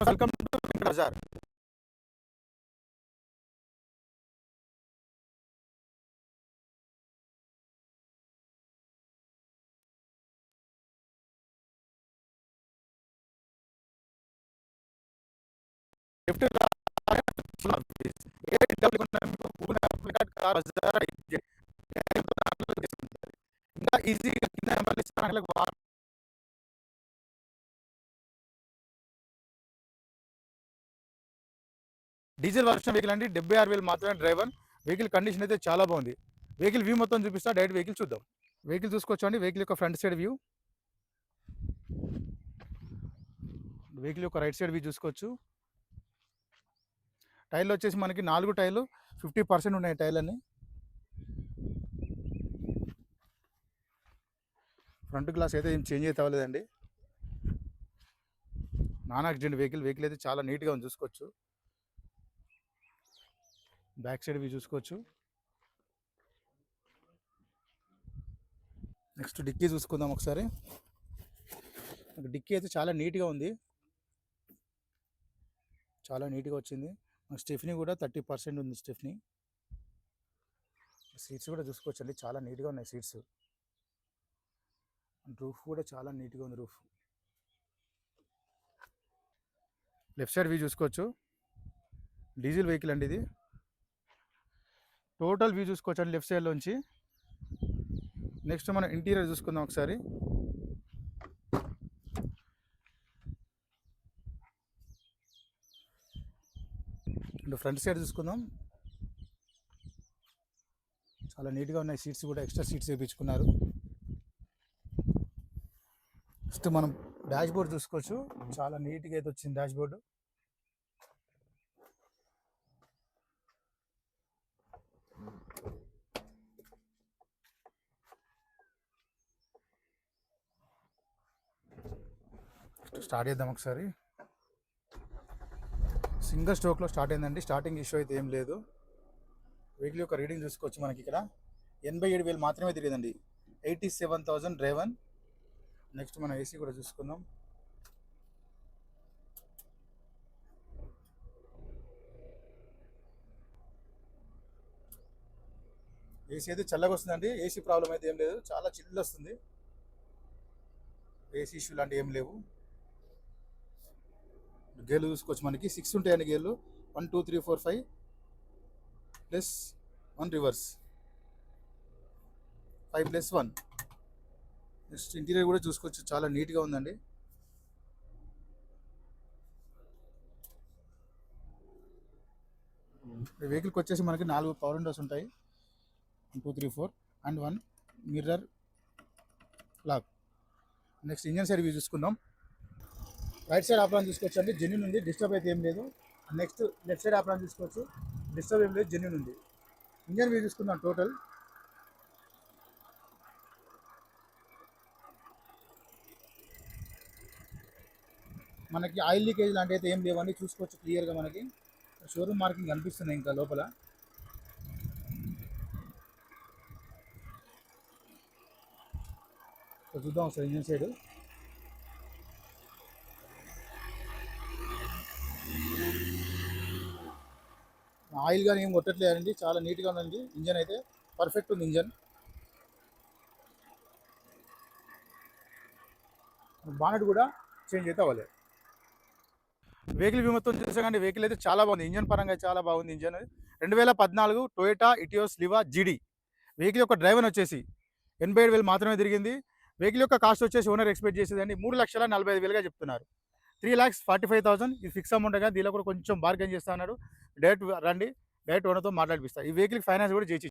Welcome to Bazar. Lift ఇంకా ఈజీగా కింద నెంబర్లు ఇస్తానికి డీజిల్ వర్షన్ వెహికల్ అండి. 76,000 మాత్రమే డ్రైవర్. వెహికల్ కండిషన్ అయితే చాలా బాగుంది. వెహికల్ వ్యూ మొత్తం చూపిస్తా, డైరెక్ట్ వెహికల్ చూద్దాం. వెహికల్ చూసుకోవచ్చండి. వెహికల్ యొక్క ఫ్రంట్ సైడ్ వ్యూ, వెహికల్ యొక్క రైట్ సైడ్ వ్యూ చూసుకోవచ్చు. టైర్లు వచ్చేసి మనకి 4 టైర్లు 50% ఉన్నాయి టైర్లన్నీ. ఫ్రంట్ గ్లాస్ అయితే ఏం చేంజ్ అయితే అవ్వలేదండి. Non accident vehicle. వెహికల్ అయితే చాలా నీట్గా ఉంది చూసుకోవచ్చు. బ్యాక్ సైడ్ వ్యూ చూసుకోవచ్చు. నెక్స్ట్ డిక్కీ చూసుకుందాం ఒకసారి. డిక్కీ అయితే చాలా నీట్గా ఉంది, చాలా నీట్గా వచ్చింది. స్టెఫ్నీ కూడా 30% ఉంది స్టెఫ్నీ. సీట్స్ కూడా చూసుకోవచ్చు అండి, చాలా నీట్గా ఉన్నాయి సీట్స్. రూఫ్ కూడా చాలా నీట్గా ఉంది రూఫ్. లెఫ్ట్ సైడ్ వ్యూ చూసుకోవచ్చు. డీజిల్ వెహికల్ అండి ఇది. టోటల్ వ్యూ చూసుకోవచ్చు అండి లెఫ్ట్ సైడ్లోంచి. నెక్స్ట్ మనం ఇంటీరియర్ చూసుకుందాం ఒకసారి. ఫ్రంట్ సైడ్ చూసుకుందాం. చాలా నీట్గా ఉన్నాయి సీట్స్ కూడా, ఎక్స్ట్రా సీట్స్ వేయించుకున్నారు. నెక్స్ట్ మనం డాష్ బోర్డ్ చూసుకోవచ్చు. చాలా నీట్గా అయితే వచ్చింది డాష్ బోర్డు. స్టార్ట్ చేద్దాం ఒకసారి. సింగిల్ స్ట్రోక్లో స్టార్ట్ అయిందండి. స్టార్టింగ్ ఇష్యూ అయితే ఏం లేదు. వెహికల్ యొక్క రీడింగ్ చూసుకోవచ్చు. మనకి ఇక్కడ 87,000 మాత్రమే తిరిగిందండి. 87,000 డ్రైవన్. నెక్స్ట్ మనం ఏసీ కూడా చూసుకుందాం. ఏసీ అయితే చల్లగా వస్తుందండి. ఏసీ ప్రాబ్లం అయితే ఏం లేదు, చాలా చిల్లు వస్తుంది. ఏసీ ఇష్యూ లాంటివి ఏం లేవు. గేర్లు చూసుకోవచ్చు. మనకి 6 ఉంటాయండి గేర్లు. 1 2 3 4 5 plus 1 reverse, 5 plus 1. Next interior కూడా చూసుకోవచ్చు, చాలా నీట్గా ఉందండి. వెహికల్కి వచ్చేసి మనకి 4 పవర్ విండోస్ ఉంటాయి. 1 2 3 4 and 1 mirror lock. Next engine side view చూసుకుందాం. రైట్ సైడ్ ఆప్రాన్ చూసుకోవచ్చు అండి, జెన్యూన్ ఉంది, డిస్టర్బ్ అయితే ఏం లేదు. నెక్స్ట్ లెఫ్ట్ సైడ్ ఆప్రాన్ చూసుకోవచ్చు, డిస్టర్బ్ ఏం లేదు, జెన్యూన్ ఉంది. ఇంజన్ వ్యూ చూసుకుందాం. టోటల్ మనకి ఆయిల్ లీకేజ్ లాంటి అయితే ఏం లేవని చూసుకోవచ్చు క్లియర్గా. మనకి షోరూమ్ మార్కింగ్ కనిపిస్తుంది ఇంకా లోపల. చూద్దాం ఒకసారి ఇంజన్ సైడ్. ఆయిల్ కానీ ఏం కొట్టట్లేదండి, చాలా నీట్గా ఉందండి. ఇంజన్ అయితే పర్ఫెక్ట్ ఉంది ఇంజన్. బానెట్ కూడా చేంజ్ అయితే అవ్వలేదు. వెహికల్ వ్యూ మొత్తం చూసాకండి. వెహికల్ అయితే చాలా బాగుంది, ఇంజన్ పరంగా చాలా బాగుంది. ఇంజన్ 2014 టొయోటా ఇటియోస్ లివా జీడీ. వెహికల్ యొక్క డ్రైవర్ వచ్చేసి 87,000 మాత్రమే తిరిగింది. వెహికల్ యొక్క కాస్ట్ వచ్చేసి ఓనర్ ఎక్స్పెక్ట్ చేసేదండి 3,45,000గా చెప్తున్నారు. 3,45,000 ఇది ఫిక్స్ అమౌంట్గా. దీనిలో కూడా కొంచెం బార్గెన్ చేస్తా అన్నాడు. డైరెక్ట్ రండి, డైరెక్ట్ ఓనర్తో మాట్లాడిపిస్తారు. ఈ వెహికల్ ఫైనాన్స్ కూడా చేసి